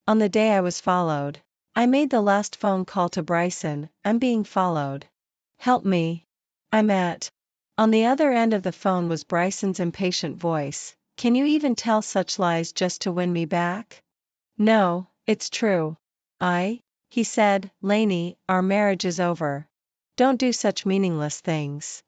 On the day I was followed. I made the last phone call to Bryson. I'm being followed. Help me. I'm at. On the other end of the phone was Bryson's impatient voice. Can you even tell such lies just to win me back? No, it's true. He said, Lainey, our marriage is over. Don't do such meaningless things.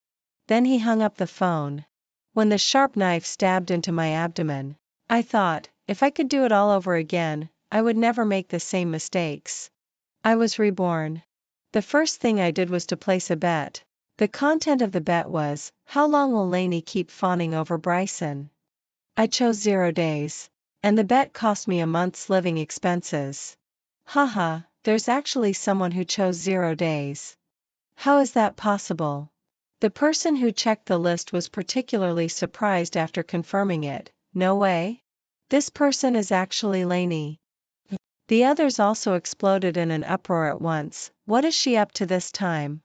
Then he hung up the phone. When the sharp knife stabbed into my abdomen, I thought, if I could do it all over again, I would never make the same mistakes. I was reborn. The first thing I did was to place a bet. The content of the bet was, how long will Lainey keep fawning over Bryson? I chose 0 days. And the bet cost me a month's living expenses. Haha, there's actually someone who chose 0 days. How is that possible? The person who checked the list was particularly surprised after confirming it. No way? This person is actually Lainey. The others also exploded in an uproar at once. What is she up to this time?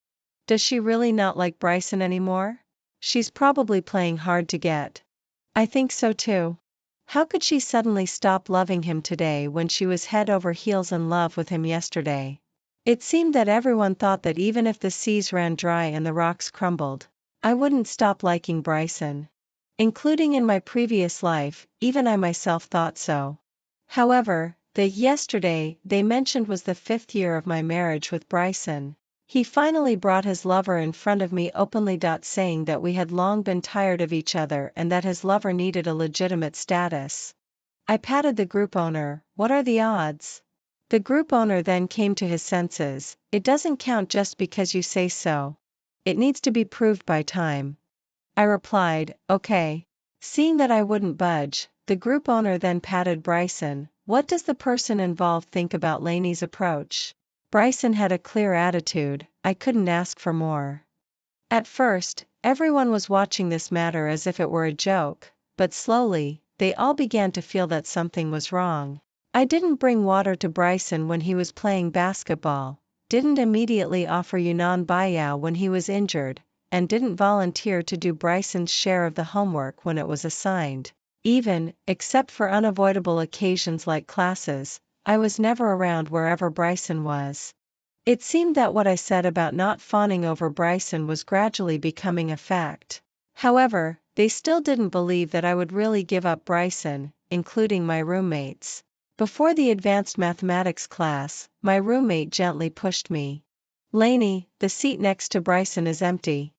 Does she really not like Bryson anymore? She's probably playing hard to get. I think so too. How could she suddenly stop loving him today when she was head over heels in love with him yesterday? It seemed that everyone thought that even if the seas ran dry and the rocks crumbled, I wouldn't stop liking Bryson. Including in my previous life, even I myself thought so. However, the yesterday they mentioned was the 5th year of my marriage with Bryson. He finally brought his lover in front of me openly, saying that we had long been tired of each other and that his lover needed a legitimate status. I patted the group owner. What are the odds? The group owner then came to his senses. It doesn't count just because you say so. It needs to be proved by time. I replied, okay. Seeing that I wouldn't budge, the group owner then patted Bryson. What does the person involved think about Lainey's approach? Bryson had a clear attitude. I couldn't ask for more. At first, everyone was watching this matter as if it were a joke, but slowly, they all began to feel that something was wrong. I didn't bring water to Bryson when he was playing basketball, didn't immediately offer Yunnan Bayou when he was injured, and didn't volunteer to do Bryson's share of the homework when it was assigned. Even, except for unavoidable occasions like classes, I was never around wherever Bryson was. It seemed that what I said about not fawning over Bryson was gradually becoming a fact. However, they still didn't believe that I would really give up Bryson, including my roommates. Before the advanced mathematics class, my roommate gently pushed me. Lainey, the seat next to Bryson is empty.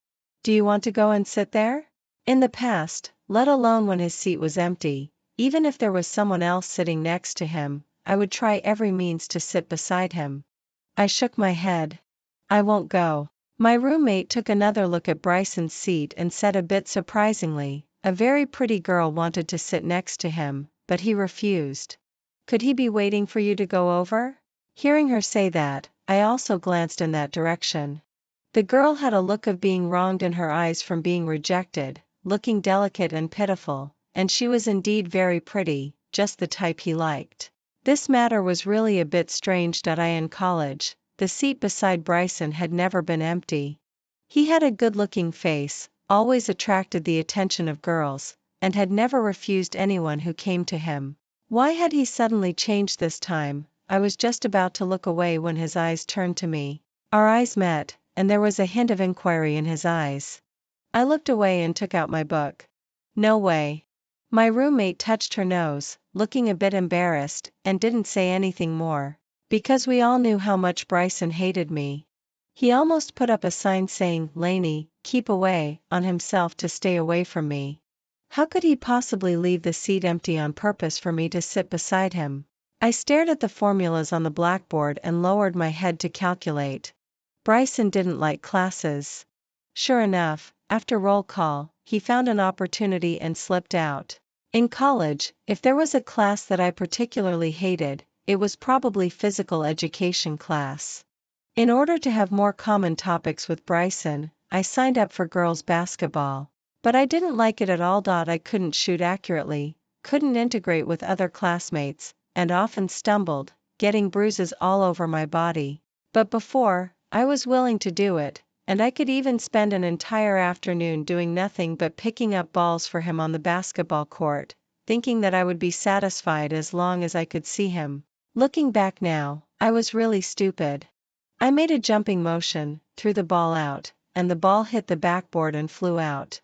Do you want to go and sit there? In the past, let alone when his seat was empty, even if there was someone else sitting next to him, I would try every means to sit beside him. I shook my head. I won't go. My roommate took another look at Bryson's seat and said a bit surprisingly, a very pretty girl wanted to sit next to him, but he refused. Could he be waiting for you to go over? Hearing her say that, I also glanced in that direction. The girl had a look of being wronged in her eyes from being rejected, looking delicate and pitiful, and she was indeed very pretty, just the type he liked. This matter was really a bit strange. In college, the seat beside Bryson had never been empty. He had a good-looking face, always attracted the attention of girls, and had never refused anyone who came to him. Why had he suddenly changed this time? I was just about to look away when his eyes turned to me. Our eyes met, and there was a hint of inquiry in his eyes. I looked away and took out my book. No way. My roommate touched her nose, looking a bit embarrassed, and didn't say anything more, because we all knew how much Bryson hated me. He almost put up a sign saying, Lainey, keep away, on himself to stay away from me. How could he possibly leave the seat empty on purpose for me to sit beside him? I stared at the formulas on the blackboard and lowered my head to calculate. Bryson didn't like classes. Sure enough, after roll call, he found an opportunity and slipped out. In college, if there was a class that I particularly hated, it was probably physical education class. In order to have more common topics with Bryson, I signed up for girls' basketball. But I didn't like it at all. I couldn't shoot accurately, couldn't integrate with other classmates, and often stumbled, getting bruises all over my body. But before, I was willing to do it, and I could even spend an entire afternoon doing nothing but picking up balls for him on the basketball court, thinking that I would be satisfied as long as I could see him. Looking back now, I was really stupid. I made a jumping motion, threw the ball out, and the ball hit the backboard and flew out.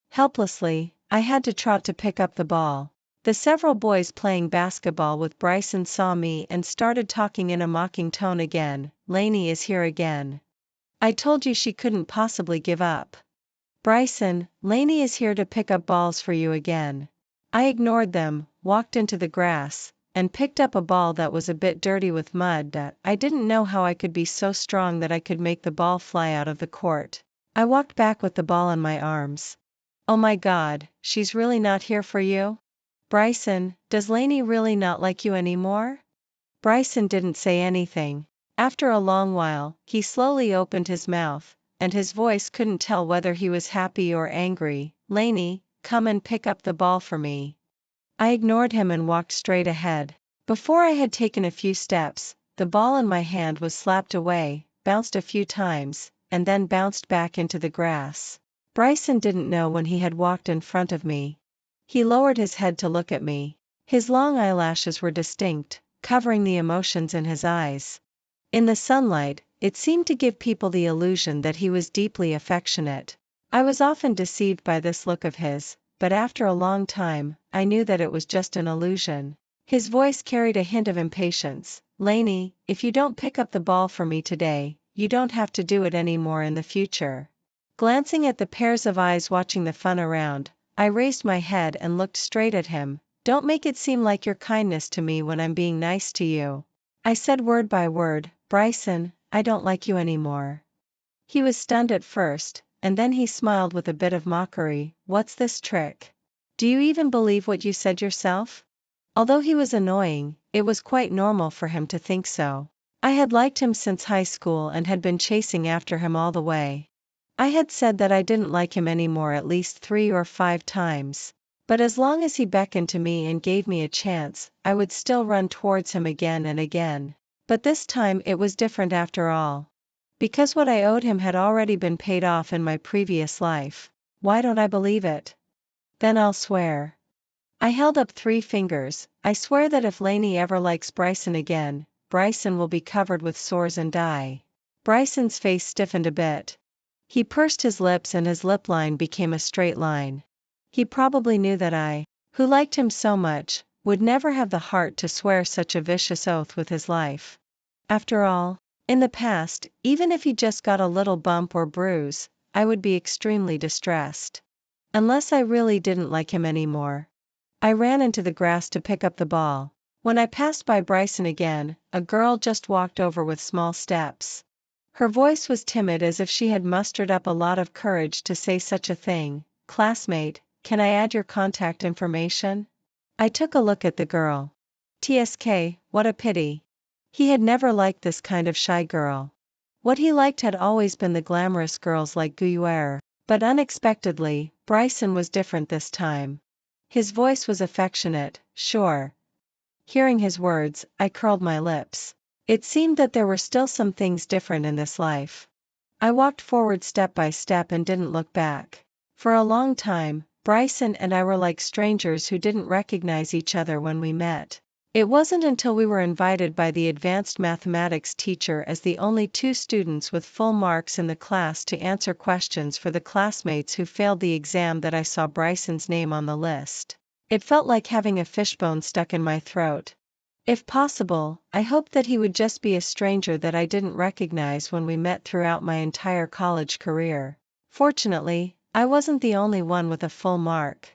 Helplessly, I had to trot to pick up the ball. The several boys playing basketball with Bryson saw me and started talking in a mocking tone again. Lainey is here again. I told you she couldn't possibly give up. Bryson, Lainey is here to pick up balls for you again. I ignored them, walked into the grass, and picked up a ball that was a bit dirty with mud. I didn't know how I could be so strong that I could make the ball fly out of the court. I walked back with the ball in my arms. Oh my God, she's really not here for you? Bryson, does Lainey really not like you anymore? Bryson didn't say anything. After a long while, he slowly opened his mouth, and his voice couldn't tell whether he was happy or angry. Lainey, come and pick up the ball for me. I ignored him and walked straight ahead. Before I had taken a few steps, the ball in my hand was slapped away, bounced a few times, and then bounced back into the grass. Bryson didn't know when he had walked in front of me. He lowered his head to look at me. His long eyelashes were distinct, covering the emotions in his eyes. In the sunlight, it seemed to give people the illusion that he was deeply affectionate. I was often deceived by this look of his, but after a long time, I knew that it was just an illusion. His voice carried a hint of impatience. Lainey, if you don't pick up the ball for me today, you don't have to do it anymore in the future. Glancing at the pairs of eyes watching the fun around, I raised my head and looked straight at him. Don't make it seem like your kindness to me when I'm being nice to you. I said word by word, Bryson, I don't like you anymore. He was stunned at first, and then he smiled with a bit of mockery. What's this trick? Do you even believe what you said yourself? Although he was annoying, it was quite normal for him to think so. I had liked him since high school and had been chasing after him all the way. I had said that I didn't like him anymore at least 3 or 5 times. But as long as he beckoned to me and gave me a chance, I would still run towards him again and again. But this time it was different after all. Because what I owed him had already been paid off in my previous life. Why don't I believe it? Then I'll swear. I held up 3 fingers. I swear that if Lainey ever likes Bryson again, Bryson will be covered with sores and die. Bryson's face stiffened a bit. He pursed his lips and his lip line became a straight line. He probably knew that I, who liked him so much, would never have the heart to swear such a vicious oath with his life. After all, in the past, even if he just got a little bump or bruise, I would be extremely distressed. Unless I really didn't like him anymore. I ran into the grass to pick up the ball. When I passed by Bryson again, a girl just walked over with small steps. Her voice was timid as if she had mustered up a lot of courage to say such a thing. Classmate, can I add your contact information? I took a look at the girl. TSK, what a pity. He had never liked this kind of shy girl. What he liked had always been the glamorous girls like Guerre. But unexpectedly, Bryson was different this time. His voice was affectionate, sure. Hearing his words, I curled my lips. It seemed that there were still some things different in this life. I walked forward step by step and didn't look back. For a long time, Bryson and I were like strangers who didn't recognize each other when we met. It wasn't until we were invited by the advanced mathematics teacher as the only 2 students with full marks in the class to answer questions for the classmates who failed the exam that I saw Bryson's name on the list. It felt like having a fishbone stuck in my throat. If possible, I hoped that he would just be a stranger that I didn't recognize when we met throughout my entire college career. Fortunately, I wasn't the only one with a full mark.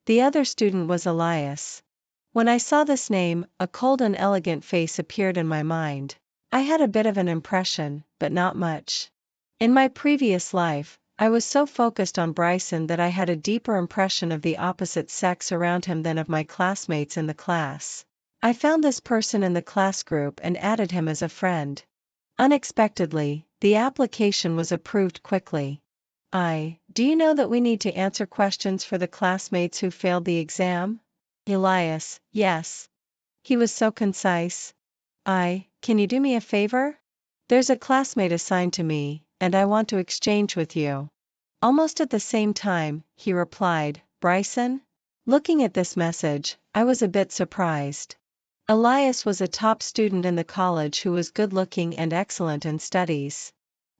The other student was Elias. When I saw this name, a cold and elegant face appeared in my mind. I had a bit of an impression, but not much. In my previous life, I was so focused on Bryson that I had a deeper impression of the opposite sex around him than of my classmates in the class. I found this person in the class group and added him as a friend. Unexpectedly, the application was approved quickly. Do you know that we need to answer questions for the classmates who failed the exam? Elias, yes. He was so concise. Can you do me a favor? There's a classmate assigned to me, and I want to exchange with you. Almost at the same time, he replied, Bryson? Looking at this message, I was a bit surprised. Elias was a top student in the college who was good-looking and excellent in studies.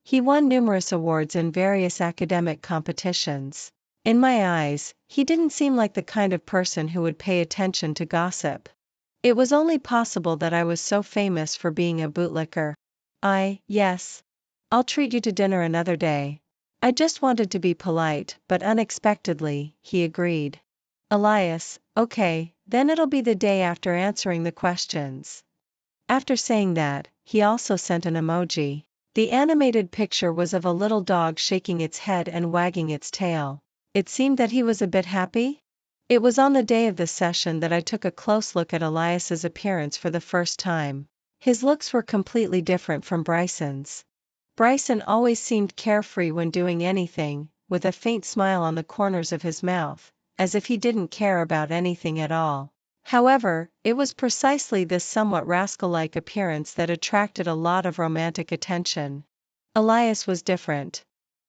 He won numerous awards in various academic competitions. In my eyes, he didn't seem like the kind of person who would pay attention to gossip. It was only possible that I was so famous for being a bootlicker. Yes. I'll treat you to dinner another day. I just wanted to be polite, but unexpectedly, he agreed. Elias, okay, then it'll be the day after answering the questions. After saying that, he also sent an emoji. The animated picture was of a little dog shaking its head and wagging its tail. It seemed that he was a bit happy. It was on the day of the session that I took a close look at Elias's appearance for the first time. His looks were completely different from Bryson's. Bryson always seemed carefree when doing anything, with a faint smile on the corners of his mouth, as if he didn't care about anything at all. However, it was precisely this somewhat rascal-like appearance that attracted a lot of romantic attention. Elias was different.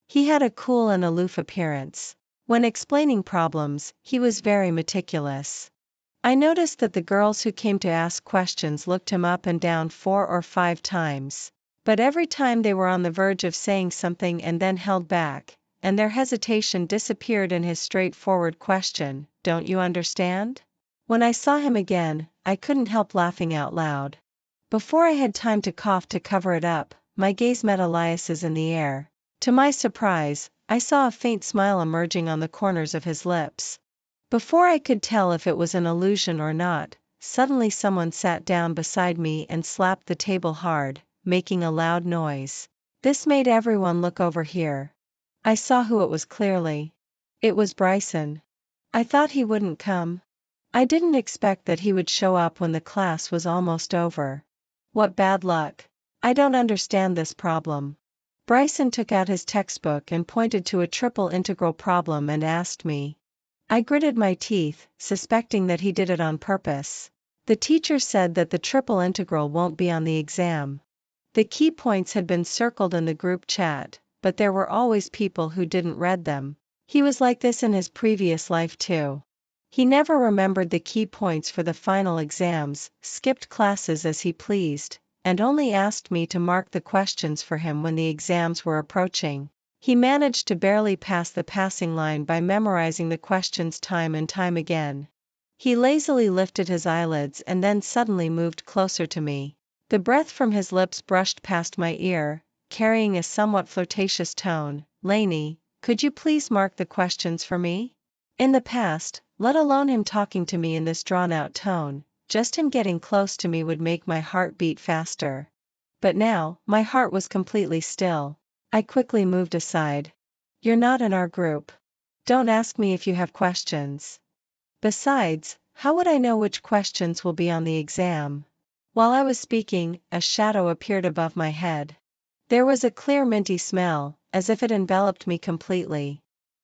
He had a cool and aloof appearance. When explaining problems, he was very meticulous. I noticed that the girls who came to ask questions looked him up and down 4 or 5 times. But every time they were on the verge of saying something and then held back, and their hesitation disappeared in his straightforward question, "Don't you understand?" When I saw him again, I couldn't help laughing out loud. Before I had time to cough to cover it up, my gaze met Elias's in the air. To my surprise, I saw a faint smile emerging on the corners of his lips. Before I could tell if it was an illusion or not, suddenly someone sat down beside me and slapped the table hard, making a loud noise. This made everyone look over here. I saw who it was clearly. It was Bryson. I thought he wouldn't come. I didn't expect that he would show up when the class was almost over. What bad luck. I don't understand this problem. Bryson took out his textbook and pointed to a triple integral problem and asked me. I gritted my teeth, suspecting that he did it on purpose. The teacher said that the triple integral won't be on the exam. The key points had been circled in the group chat, but there were always people who didn't read them. He was like this in his previous life too. He never remembered the key points for the final exams, skipped classes as he pleased, and only asked me to mark the questions for him when the exams were approaching. He managed to barely pass the passing line by memorizing the questions time and time again. He lazily lifted his eyelids and then suddenly moved closer to me. The breath from his lips brushed past my ear, carrying a somewhat flirtatious tone. "Lainey, could you please mark the questions for me?" In the past, let alone him talking to me in this drawn-out tone, just him getting close to me would make my heart beat faster. But now, my heart was completely still. I quickly moved aside. "You're not in our group. Don't ask me if you have questions. Besides, how would I know which questions will be on the exam?" While I was speaking, a shadow appeared above my head. There was a clear minty smell, as if it enveloped me completely.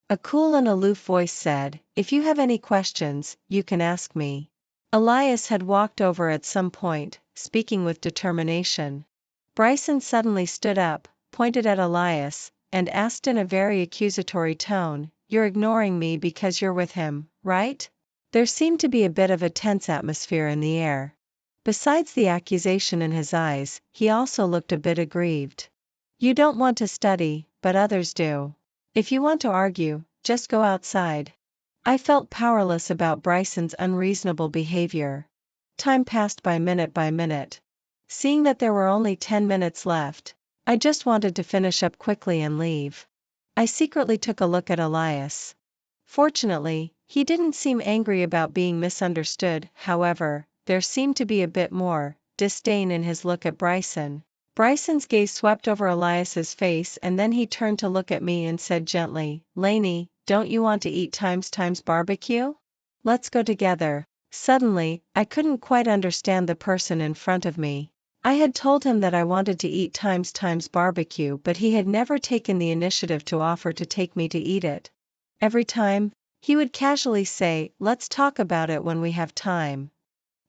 A cool and aloof voice said, "If you have any questions, you can ask me." Elias had walked over at some point, speaking with determination. Bryson suddenly stood up, pointed at Elias, and asked in a very accusatory tone, "You're ignoring me because you're with him, right?" There seemed to be a bit of a tense atmosphere in the air. Besides the accusation in his eyes, he also looked a bit aggrieved. "You don't want to study, but others do. If you want to argue, just go outside." I felt powerless about Bryson's unreasonable behavior. Time passed by minute. Seeing that there were only 10 minutes left, I just wanted to finish up quickly and leave. I secretly took a look at Elias. Fortunately, he didn't seem angry about being misunderstood. However, there seemed to be a bit more disdain in his look at Bryson. Bryson's gaze swept over Elias's face and then he turned to look at me and said gently, "Lainey, don't you want to eat times barbecue? Let's go together." Suddenly, I couldn't quite understand the person in front of me. I had told him that I wanted to eat times barbecue, but he had never taken the initiative to offer to take me to eat it. Every time, he would casually say, "Let's talk about it when we have time."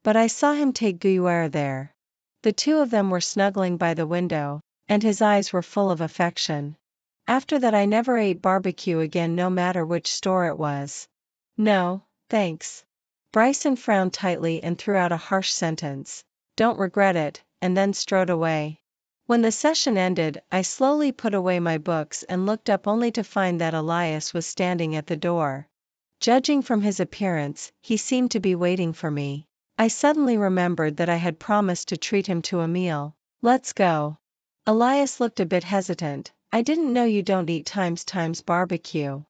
But I saw him take Guerre there. The two of them were snuggling by the window, and his eyes were full of affection. After that I never ate barbecue again, no matter which store it was. "No, thanks. Bryson frowned tightly and threw out a harsh sentence. Don't regret it, and then strode away. When the session ended, I slowly put away my books and looked up only to find that Elias was standing at the door. Judging from his appearance, he seemed to be waiting for me. I suddenly remembered that I had promised to treat him to a meal. Let's go. Elias looked a bit hesitant. I didn't know you don't eat times barbecue.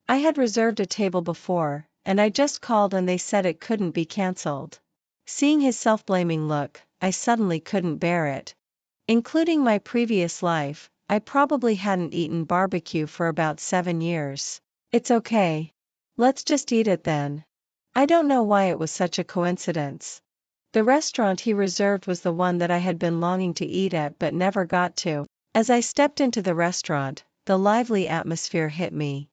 I had reserved a table before, and I just called and they said it couldn't be cancelled. Seeing his self-blaming look, I suddenly couldn't bear it. Including my previous life, I probably hadn't eaten barbecue for about 7 years. It's okay. Let's just eat it then. I don't know why it was such a coincidence. The restaurant he reserved was the one that I had been longing to eat at but never got to. As I stepped into the restaurant, the lively atmosphere hit me.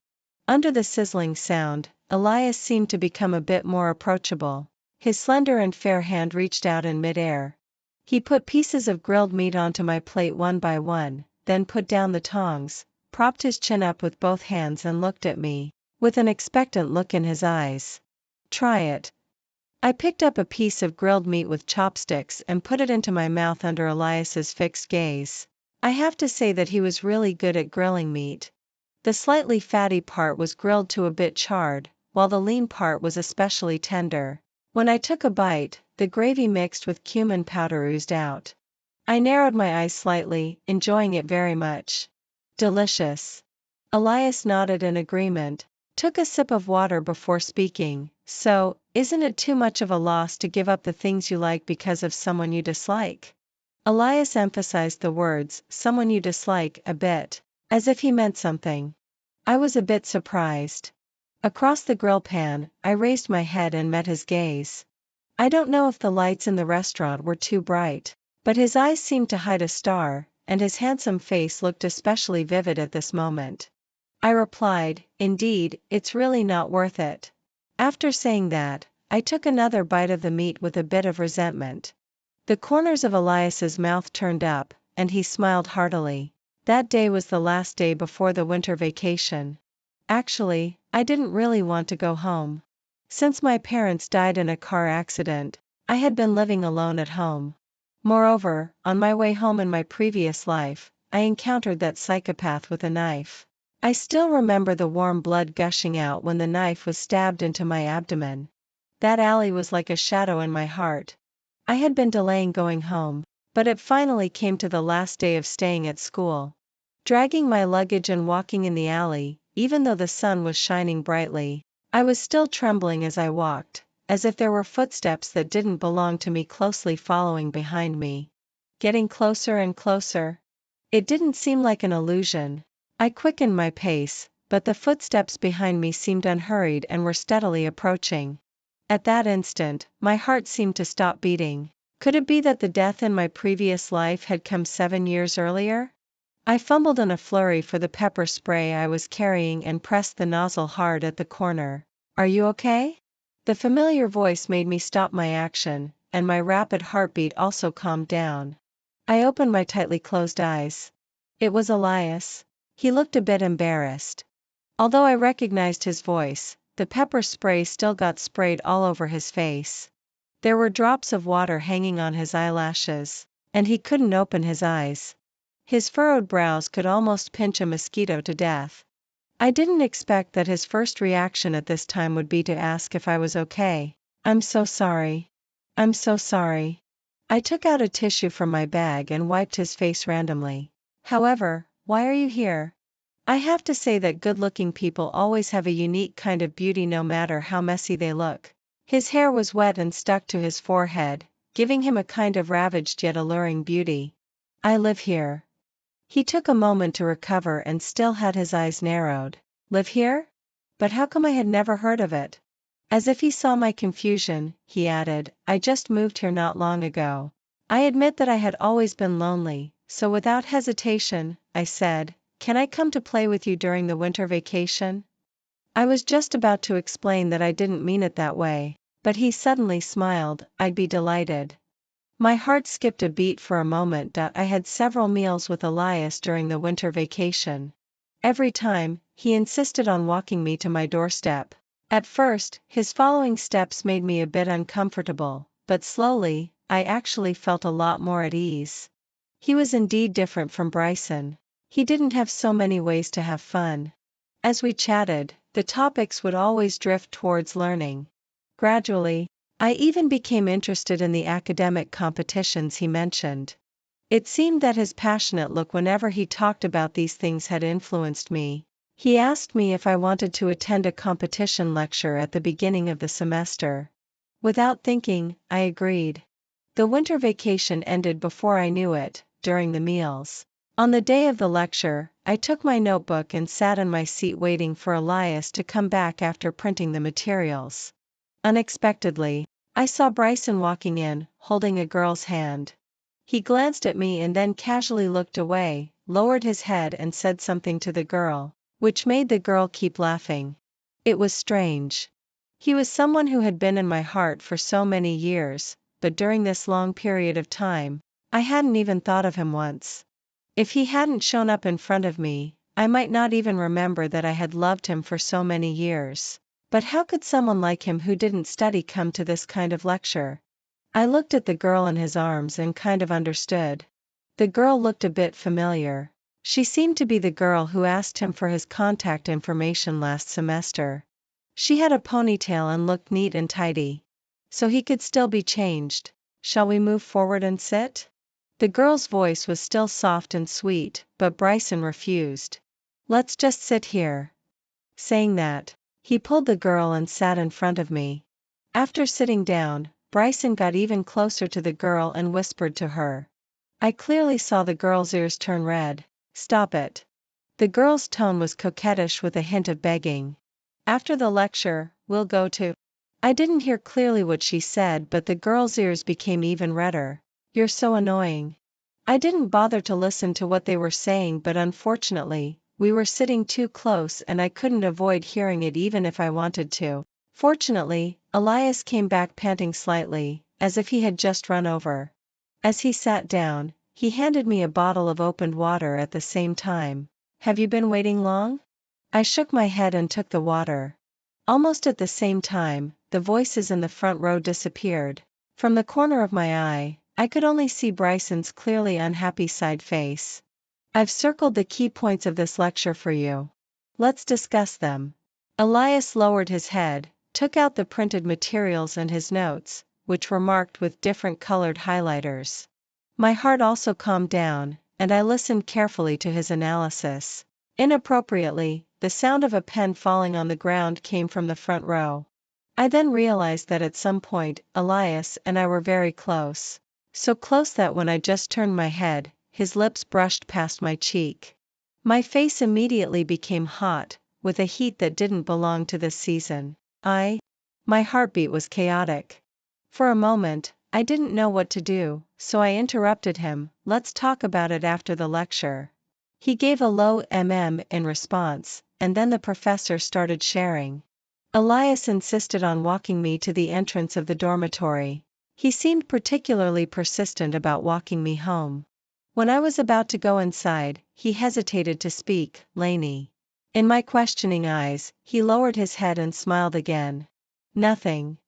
Under the sizzling sound, Elias seemed to become a bit more approachable. His slender and fair hand reached out in midair. He put pieces of grilled meat onto my plate one by one, then put down the tongs, propped his chin up with both hands and looked at me, with an expectant look in his eyes. Try it. I picked up a piece of grilled meat with chopsticks and put it into my mouth under Elias's fixed gaze. I have to say that he was really good at grilling meat. The slightly fatty part was grilled to a bit charred, while the lean part was especially tender. When I took a bite, the gravy mixed with cumin powder oozed out. I narrowed my eyes slightly, enjoying it very much. Delicious. Elias nodded in agreement, took a sip of water before speaking. So, isn't it too much of a loss to give up the things you like because of someone you dislike? Elias emphasized the words, someone you dislike, a bit, as if he meant something. I was a bit surprised. Across the grill pan, I raised my head and met his gaze. I don't know if the lights in the restaurant were too bright, but his eyes seemed to hide a star, and his handsome face looked especially vivid at this moment. I replied, indeed, it's really not worth it. After saying that, I took another bite of the meat with a bit of resentment. The corners of Elias's mouth turned up, and he smiled heartily. That day was the last day before the winter vacation. Actually, I didn't really want to go home. Since my parents died in a car accident, I had been living alone at home. Moreover, on my way home in my previous life, I encountered that psychopath with a knife. I still remember the warm blood gushing out when the knife was stabbed into my abdomen. That alley was like a shadow in my heart. I had been delaying going home, but it finally came to the last day of staying at school. Dragging my luggage and walking in the alley, even though the sun was shining brightly, I was still trembling as I walked, as if there were footsteps that didn't belong to me closely following behind me. Getting closer and closer. It didn't seem like an illusion. I quickened my pace, but the footsteps behind me seemed unhurried and were steadily approaching. At that instant, my heart seemed to stop beating. Could it be that the death in my previous life had come 7 years earlier? I fumbled in a flurry for the pepper spray I was carrying and pressed the nozzle hard at the corner. Are you okay? The familiar voice made me stop my action, and my rapid heartbeat also calmed down. I opened my tightly closed eyes. It was Elias. He looked a bit embarrassed. Although I recognized his voice, the pepper spray still got sprayed all over his face. There were drops of water hanging on his eyelashes, and he couldn't open his eyes. His furrowed brows could almost pinch a mosquito to death. I didn't expect that his first reaction at this time would be to ask if I was okay. I'm so sorry. I'm so sorry. I took out a tissue from my bag and wiped his face randomly. However, why are you here? I have to say that good-looking people always have a unique kind of beauty no matter how messy they look. His hair was wet and stuck to his forehead, giving him a kind of ravaged yet alluring beauty. I live here. He took a moment to recover and still had his eyes narrowed. Live here? But how come I had never heard of it? As if he saw my confusion, he added, I just moved here not long ago. I admit that I had always been lonely, so without hesitation, I said, can I come to play with you during the winter vacation? I was just about to explain that I didn't mean it that way, but he suddenly smiled. I'd be delighted. My heart skipped a beat for a moment. I had several meals with Elias during the winter vacation. Every time, he insisted on walking me to my doorstep. At first, his following steps made me a bit uncomfortable, but slowly, I actually felt a lot more at ease. He was indeed different from Bryson. He didn't have so many ways to have fun. As we chatted, the topics would always drift towards learning. Gradually, I even became interested in the academic competitions he mentioned. It seemed that his passionate look whenever he talked about these things had influenced me. He asked me if I wanted to attend a competition lecture at the beginning of the semester. Without thinking, I agreed. The winter vacation ended before I knew it, during the meals. On the day of the lecture, I took my notebook and sat in my seat waiting for Elias to come back after printing the materials. Unexpectedly, I saw Bryson walking in, holding a girl's hand. He glanced at me and then casually looked away, lowered his head and said something to the girl, which made the girl keep laughing. It was strange. He was someone who had been in my heart for so many years, but during this long period of time, I hadn't even thought of him once. If he hadn't shown up in front of me, I might not even remember that I had loved him for so many years. But how could someone like him who didn't study come to this kind of lecture? I looked at the girl in his arms and kind of understood. The girl looked a bit familiar. She seemed to be the girl who asked him for his contact information last semester. She had a ponytail and looked neat and tidy. So he could still be changed. Shall we move forward and sit? The girl's voice was still soft and sweet, but Bryson refused. Let's just sit here. Saying that, he pulled the girl and sat in front of me. After sitting down, Bryson got even closer to the girl and whispered to her. I clearly saw the girl's ears turn red. Stop it. The girl's tone was coquettish with a hint of begging. After the lecture, we'll go to... I didn't hear clearly what she said, but the girl's ears became even redder. You're so annoying. I didn't bother to listen to what they were saying, but unfortunately, we were sitting too close and I couldn't avoid hearing it even if I wanted to. Fortunately, Elias came back panting slightly, as if he had just run over. As he sat down, he handed me a bottle of opened water at the same time. Have you been waiting long? I shook my head and took the water. Almost at the same time, the voices in the front row disappeared. From the corner of my eye, I could only see Bryson's clearly unhappy side face. I've circled the key points of this lecture for you. Let's discuss them. Elias lowered his head, took out the printed materials and his notes, which were marked with different colored highlighters. My heart also calmed down, and I listened carefully to his analysis. Inappropriately, the sound of a pen falling on the ground came from the front row. I then realized that at some point, Elias and I were very close. So close that when I just turned my head, his lips brushed past my cheek. My face immediately became hot, with a heat that didn't belong to this season. My heartbeat was chaotic. For a moment, I didn't know what to do, so I interrupted him. Let's talk about it after the lecture. He gave a low in response, and then the professor started sharing. Elias insisted on walking me to the entrance of the dormitory. He seemed particularly persistent about walking me home. When I was about to go inside, he hesitated to speak. Lainey. In my questioning eyes, he lowered his head and smiled again. Nothing.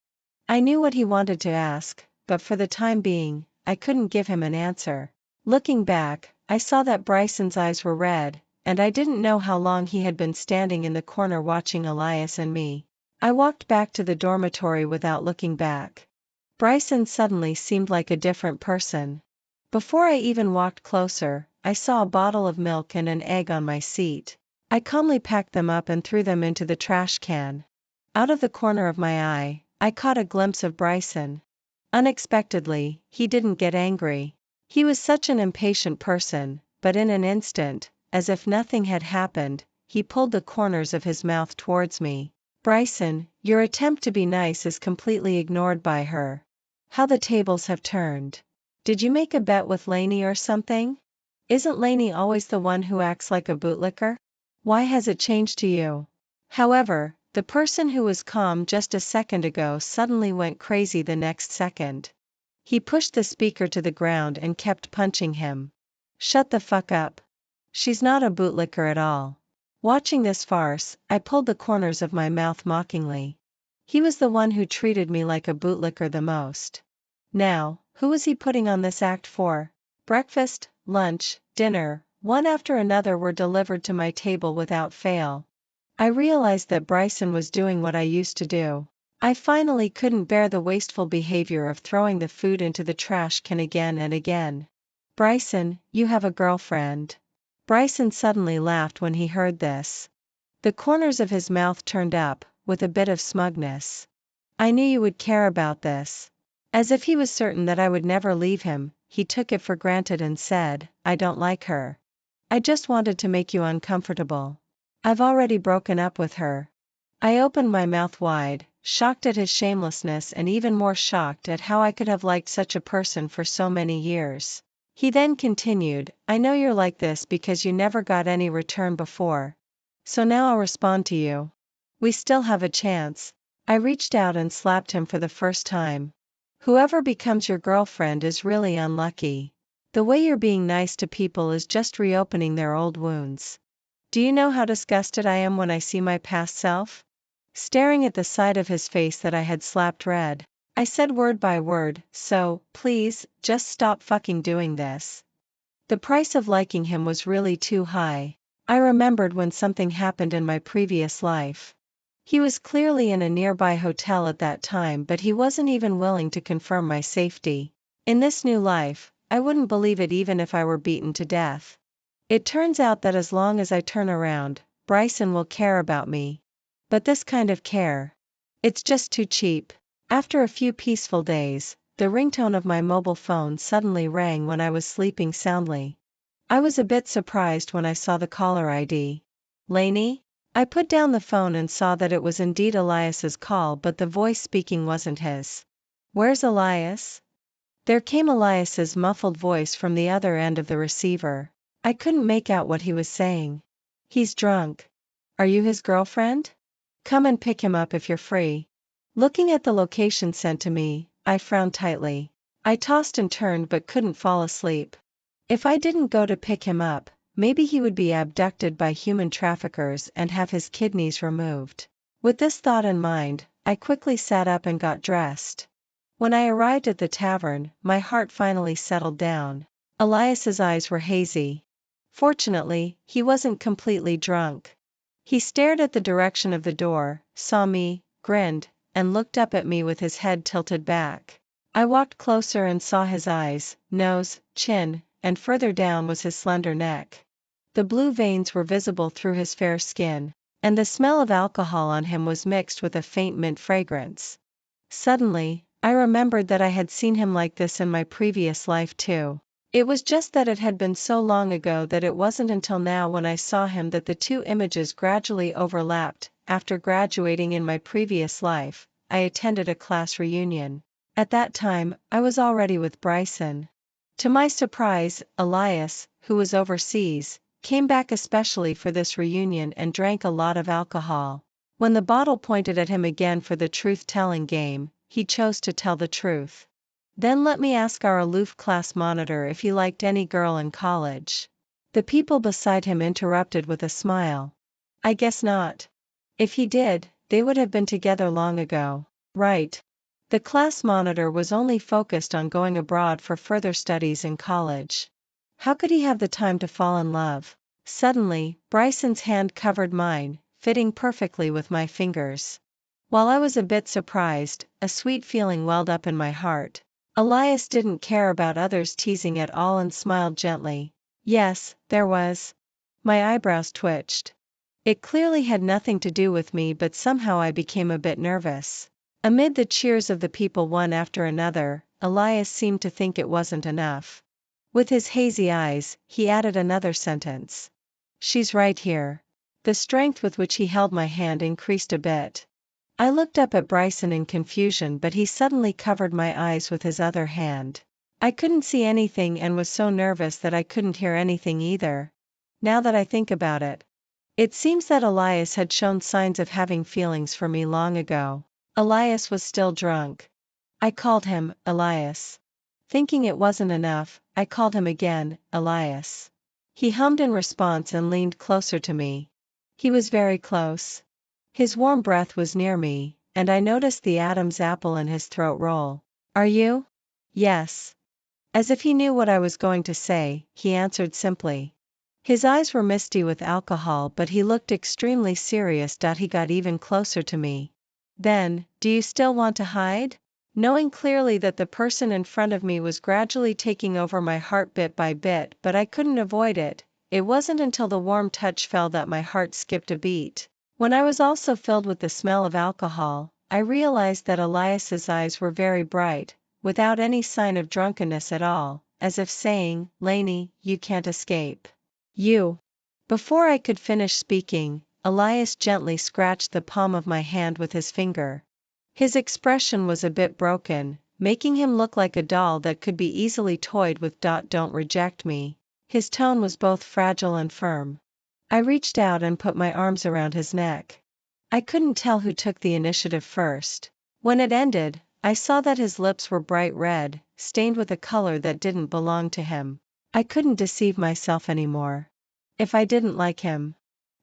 I knew what he wanted to ask, but for the time being, I couldn't give him an answer. Looking back, I saw that Bryson's eyes were red, and I didn't know how long he had been standing in the corner watching Elias and me. I walked back to the dormitory without looking back. Bryson suddenly seemed like a different person. Before I even walked closer, I saw a bottle of milk and an egg on my seat. I calmly packed them up and threw them into the trash can. Out of the corner of my eye, I caught a glimpse of Bryson. Unexpectedly, he didn't get angry. He was such an impatient person, but in an instant, as if nothing had happened, he pulled the corners of his mouth towards me. Bryson, your attempt to be nice is completely ignored by her. How the tables have turned. Did you make a bet with Lainey or something? Isn't Lainey always the one who acts like a bootlicker? Why has it changed to you? However, the person who was calm just a second ago suddenly went crazy the next second. He pushed the speaker to the ground and kept punching him. Shut the fuck up. She's not a bootlicker at all. Watching this farce, I pulled the corners of my mouth mockingly. He was the one who treated me like a bootlicker the most. Now, who was he putting on this act for? Breakfast, lunch, dinner, one after another were delivered to my table without fail. I realized that Bryson was doing what I used to do. I finally couldn't bear the wasteful behavior of throwing the food into the trash can again and again. Bryson, you have a girlfriend. Bryson suddenly laughed when he heard this. The corners of his mouth turned up, with a bit of smugness. I knew you would care about this. As if he was certain that I would never leave him, he took it for granted and said, I don't like her. I just wanted to make you uncomfortable. I've already broken up with her. I opened my mouth wide, shocked at his shamelessness and even more shocked at how I could have liked such a person for so many years. He then continued, I know you're like this because you never got any return before. So now I'll respond to you. We still have a chance. I reached out and slapped him for the first time. Whoever becomes your girlfriend is really unlucky. The way you're being nice to people is just reopening their old wounds. Do you know how disgusted I am when I see my past self? Staring at the side of his face that I had slapped red, I said word by word, so, please, just stop fucking doing this. The price of liking him was really too high. I remembered when something happened in my previous life. He was clearly in a nearby hotel at that time, but he wasn't even willing to confirm my safety. In this new life, I wouldn't believe it even if I were beaten to death. It turns out that as long as I turn around, Bryson will care about me. But this kind of care, it's just too cheap. After a few peaceful days, the ringtone of my mobile phone suddenly rang when I was sleeping soundly. I was a bit surprised when I saw the caller ID. Lainey? I put down the phone and saw that it was indeed Elias's call, but the voice speaking wasn't his. Where's Elias? There came Elias's muffled voice from the other end of the receiver. I couldn't make out what he was saying. He's drunk. Are you his girlfriend? Come and pick him up if you're free. Looking at the location sent to me, I frowned tightly. I tossed and turned but couldn't fall asleep. If I didn't go to pick him up, maybe he would be abducted by human traffickers and have his kidneys removed. With this thought in mind, I quickly sat up and got dressed. When I arrived at the tavern, my heart finally settled down. Elias's eyes were hazy. Fortunately, he wasn't completely drunk. He stared at the direction of the door, saw me, grinned, and looked up at me with his head tilted back. I walked closer and saw his eyes, nose, chin, and further down was his slender neck. The blue veins were visible through his fair skin, and the smell of alcohol on him was mixed with a faint mint fragrance. Suddenly, I remembered that I had seen him like this in my previous life too. It was just that it had been so long ago that it wasn't until now when I saw him that the two images gradually overlapped. After graduating in my previous life, I attended a class reunion. At that time, I was already with Bryson. To my surprise, Elias, who was overseas, came back especially for this reunion and drank a lot of alcohol. When the bottle pointed at him again for the truth-telling game, he chose to tell the truth. Then let me ask our aloof class monitor if he liked any girl in college. The people beside him interrupted with a smile. I guess not. If he did, they would have been together long ago. Right. The class monitor was only focused on going abroad for further studies in college. How could he have the time to fall in love? Suddenly, Bryson's hand covered mine, fitting perfectly with my fingers. While I was a bit surprised, a sweet feeling welled up in my heart. Elias didn't care about others teasing at all and smiled gently. Yes, there was. My eyebrows twitched. It clearly had nothing to do with me, but somehow I became a bit nervous. Amid the cheers of the people one after another, Elias seemed to think it wasn't enough. With his hazy eyes, he added another sentence. She's right here. The strength with which he held my hand increased a bit. I looked up at Bryson in confusion, but he suddenly covered my eyes with his other hand. I couldn't see anything and was so nervous that I couldn't hear anything either. Now that I think about it, it seems that Elias had shown signs of having feelings for me long ago. Elias was still drunk. I called him, Elias. Thinking it wasn't enough, I called him again, Elias. He hummed in response and leaned closer to me. He was very close. His warm breath was near me, and I noticed the Adam's apple in his throat roll. Are you? Yes. As if he knew what I was going to say, he answered simply. His eyes were misty with alcohol, but he looked extremely serious. He got even closer to me. Then, do you still want to hide? Knowing clearly that the person in front of me was gradually taking over my heart bit by bit, but I couldn't avoid it. It wasn't until the warm touch fell that my heart skipped a beat. When I was also filled with the smell of alcohol, I realized that Elias's eyes were very bright, without any sign of drunkenness at all, as if saying, Lainey, you can't escape. You. Before I could finish speaking, Elias gently scratched the palm of my hand with his finger. His expression was a bit broken, making him look like a doll that could be easily toyed with. Don't reject me. His tone was both fragile and firm. I reached out and put my arms around his neck. I couldn't tell who took the initiative first. When it ended, I saw that his lips were bright red, stained with a color that didn't belong to him. I couldn't deceive myself anymore. If I didn't like him,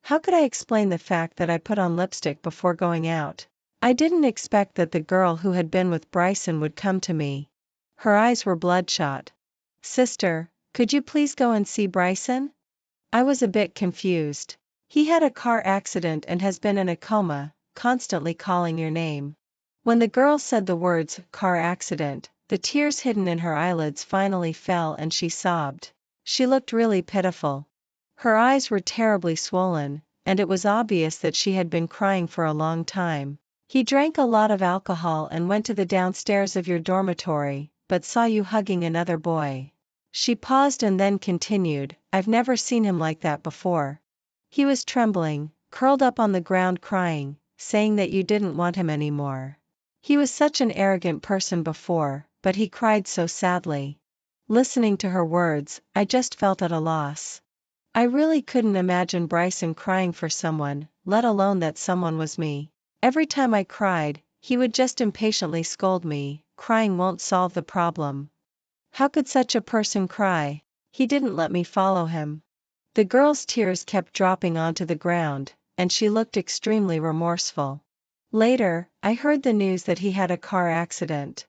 how could I explain the fact that I put on lipstick before going out? I didn't expect that the girl who had been with Bryson would come to me. Her eyes were bloodshot. Sister, could you please go and see Bryson? I was a bit confused. He had a car accident and has been in a coma, constantly calling your name. When the girl said the words, car accident, the tears hidden in her eyelids finally fell and she sobbed. She looked really pitiful. Her eyes were terribly swollen, and it was obvious that she had been crying for a long time. He drank a lot of alcohol and went to the downstairs of your dormitory, but saw you hugging another boy. She paused and then continued, I've never seen him like that before. He was trembling, curled up on the ground crying, saying that you didn't want him anymore. He was such an arrogant person before, but he cried so sadly. Listening to her words, I just felt at a loss. I really couldn't imagine Bryson crying for someone, let alone that someone was me. Every time I cried, he would just impatiently scold me, crying won't solve the problem. How could such a person cry? He didn't let me follow him. The girl's tears kept dropping onto the ground, and she looked extremely remorseful. Later, I heard the news that he had a car accident.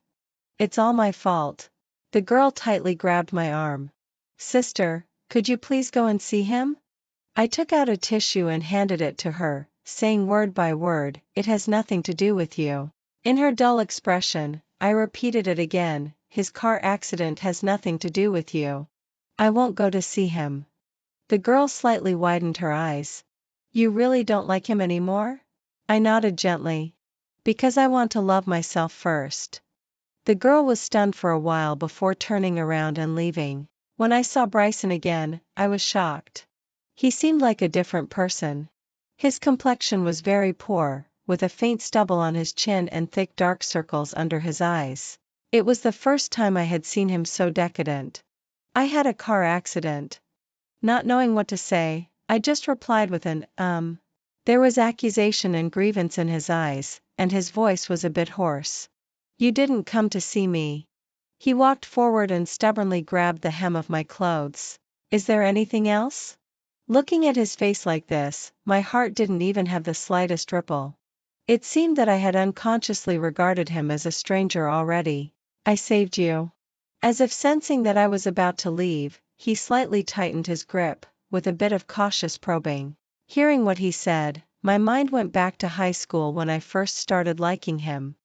It's all my fault. The girl tightly grabbed my arm. Sister, could you please go and see him? I took out a tissue and handed it to her, saying word by word, it has nothing to do with you. In her dull expression, I repeated it again, his car accident has nothing to do with you. I won't go to see him. The girl slightly widened her eyes. You really don't like him anymore? I nodded gently. Because I want to love myself first. The girl was stunned for a while before turning around and leaving. When I saw Bryson again, I was shocked. He seemed like a different person. His complexion was very poor, with a faint stubble on his chin and thick dark circles under his eyes. It was the first time I had seen him so decadent. I had a car accident. Not knowing what to say, I just replied with an. There was accusation and grievance in his eyes, and his voice was a bit hoarse. You didn't come to see me. He walked forward and stubbornly grabbed the hem of my clothes. Is there anything else? Looking at his face like this, my heart didn't even have the slightest ripple. It seemed that I had unconsciously regarded him as a stranger already. I saved you. As if sensing that I was about to leave, he slightly tightened his grip, with a bit of cautious probing. Hearing what he said, my mind went back to high school when I first started liking him.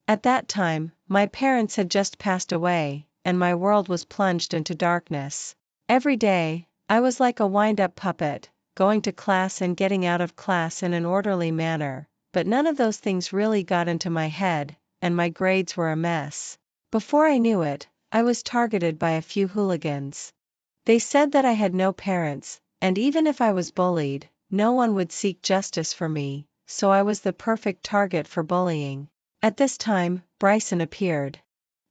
At that time, my parents had just passed away, and my world was plunged into darkness. Every day, I was like a wind-up puppet, going to class and getting out of class in an orderly manner, but none of those things really got into my head, and my grades were a mess. Before I knew it, I was targeted by a few hooligans. They said that I had no parents, and even if I was bullied, no one would seek justice for me, so I was the perfect target for bullying. At this time, Bryson appeared.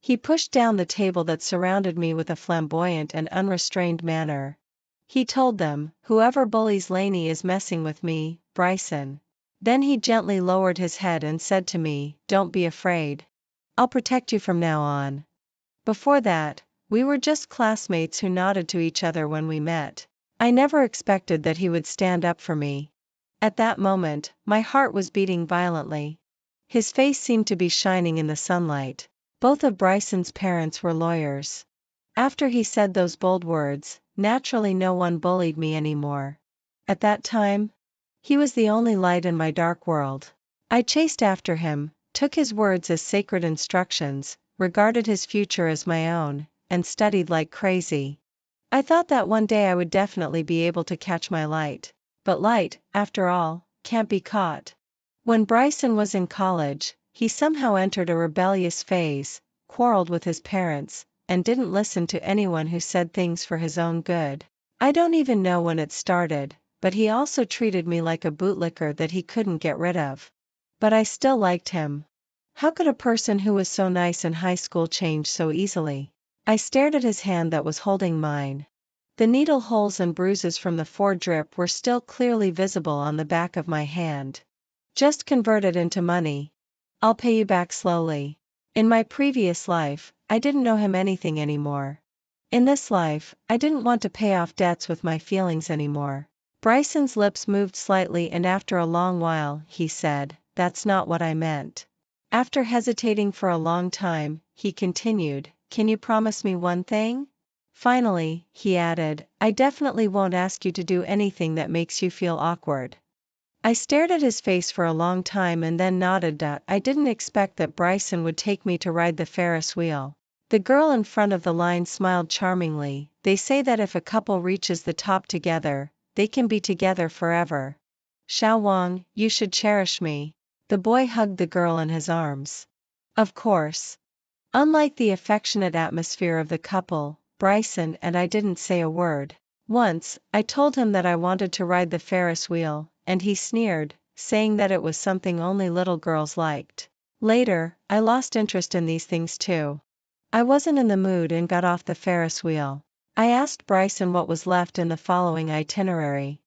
He pushed down the table that surrounded me with a flamboyant and unrestrained manner. He told them, whoever bullies Lainey is messing with me, Bryson. Then he gently lowered his head and said to me, don't be afraid. I'll protect you from now on. Before that, we were just classmates who nodded to each other when we met. I never expected that he would stand up for me. At that moment, my heart was beating violently. His face seemed to be shining in the sunlight. Both of Bryson's parents were lawyers. After he said those bold words, naturally no one bullied me anymore. At that time, he was the only light in my dark world. I chased after him, took his words as sacred instructions, regarded his future as my own, and studied like crazy. I thought that one day I would definitely be able to catch my light. But light, after all, can't be caught. When Bryson was in college, he somehow entered a rebellious phase, quarreled with his parents, and didn't listen to anyone who said things for his own good. I don't even know when it started, but he also treated me like a bootlicker that he couldn't get rid of. But I still liked him. How could a person who was so nice in high school change so easily? I stared at his hand that was holding mine. The needle holes and bruises from the drip were still clearly visible on the back of my hand. Just convert it into money. I'll pay you back slowly. In my previous life, I didn't owe him anything anymore. In this life, I didn't want to pay off debts with my feelings anymore. Bryson's lips moved slightly and after a long while, he said, "That's not what I meant." After hesitating for a long time, he continued, "Can you promise me one thing?" Finally, he added, "I definitely won't ask you to do anything that makes you feel awkward." I stared at his face for a long time and then nodded. I didn't expect that Bryson would take me to ride the Ferris wheel. The girl in front of the line smiled charmingly. They say that if a couple reaches the top together, they can be together forever. Xiao Wang, you should cherish me. The boy hugged the girl in his arms. Of course. Unlike the affectionate atmosphere of the couple, Bryson and I didn't say a word. Once, I told him that I wanted to ride the Ferris wheel, and he sneered, saying that it was something only little girls liked. Later, I lost interest in these things too. I wasn't in the mood and got off the Ferris wheel. I asked Bryson what was left in the following itinerary.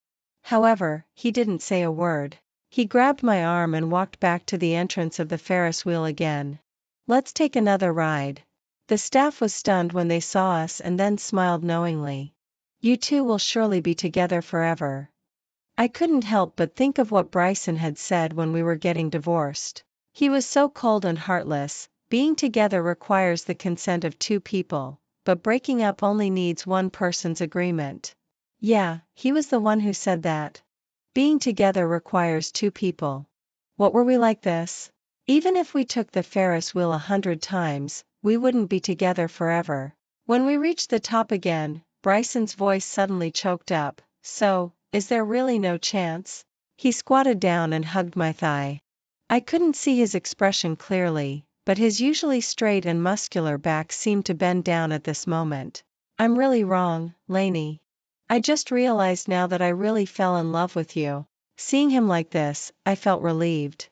However, he didn't say a word. He grabbed my arm and walked back to the entrance of the Ferris wheel again. "Let's take another ride." The staff was stunned when they saw us and then smiled knowingly. "You two will surely be together forever." I couldn't help but think of what Bryson had said when we were getting divorced. He was so cold and heartless. Being together requires the consent of two people, but breaking up only needs one person's agreement. Yeah, he was the one who said that. Being together requires two people. What were we like this? Even if we took the Ferris wheel 100 times, we wouldn't be together forever. When we reached the top again, Bryson's voice suddenly choked up. "So, is there really no chance?" He squatted down and hugged my thigh. I couldn't see his expression clearly, but his usually straight and muscular back seemed to bend down at this moment. "I'm really wrong, Lainey. I just realized now that I really fell in love with you." Seeing him like this, I felt relieved.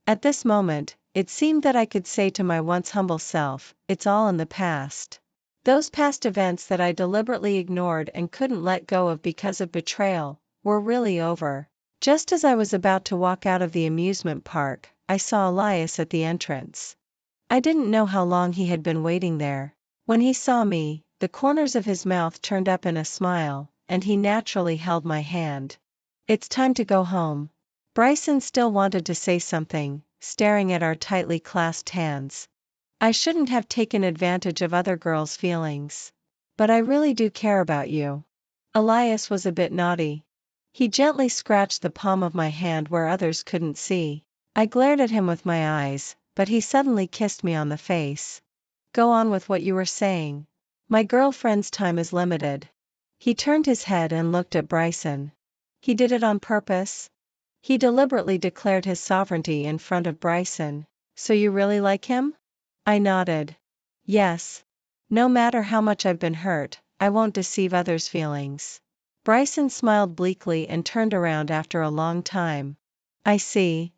At this moment, it seemed that I could say to my once humble self, "It's all in the past." Those past events that I deliberately ignored and couldn't let go of because of betrayal, were really over. Just as I was about to walk out of the amusement park, I saw Elias at the entrance. I didn't know how long he had been waiting there. When he saw me, the corners of his mouth turned up in a smile, and he naturally held my hand. "It's time to go home." Bryson still wanted to say something, staring at our tightly clasped hands. "I shouldn't have taken advantage of other girls' feelings. But I really do care about you." Elias was a bit naughty. He gently scratched the palm of my hand where others couldn't see. I glared at him with my eyes, but he suddenly kissed me on the face. "Go on with what you were saying. My girlfriend's time is limited." He turned his head and looked at Bryson. He did it on purpose? He deliberately declared his sovereignty in front of Bryson. "So you really like him?" I nodded. "Yes. No matter how much I've been hurt, I won't deceive others' feelings." Bryson smiled bleakly and turned around after a long time. "I see."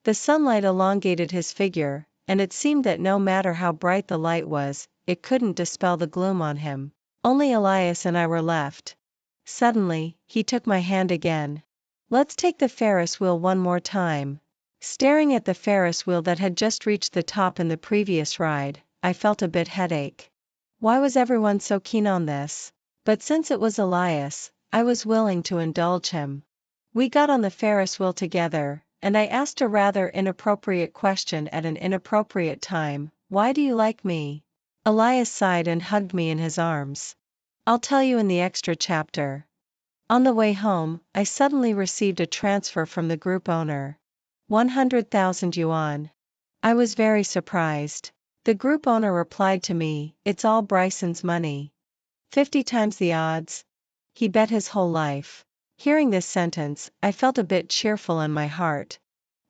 The sunlight elongated his figure, and it seemed that no matter how bright the light was, it couldn't dispel the gloom on him. Only Elias and I were left. Suddenly, he took my hand again. "Let's take the Ferris wheel one more time." Staring at the Ferris wheel that had just reached the top in the previous ride, I felt a bit headache. Why was everyone so keen on this? But since it was Elias, I was willing to indulge him. We got on the Ferris wheel together, and I asked a rather inappropriate question at an inappropriate time: "Why do you like me?" Elias sighed and hugged me in his arms. I'll tell you in the extra chapter. On the way home, I suddenly received a transfer from the group owner. 100,000 yuan. I was very surprised. The group owner replied to me, "It's all Bryson's money. 50 times the odds." He bet his whole life. Hearing this sentence, I felt a bit cheerful in my heart.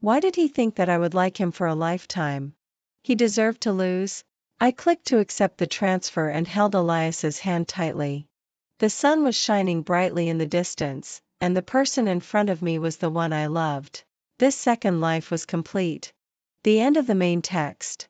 Why did he think that I would like him for a lifetime? He deserved to lose? I clicked to accept the transfer and held Elias's hand tightly. The sun was shining brightly in the distance, and the person in front of me was the one I loved. This second life was complete. The end of the main text.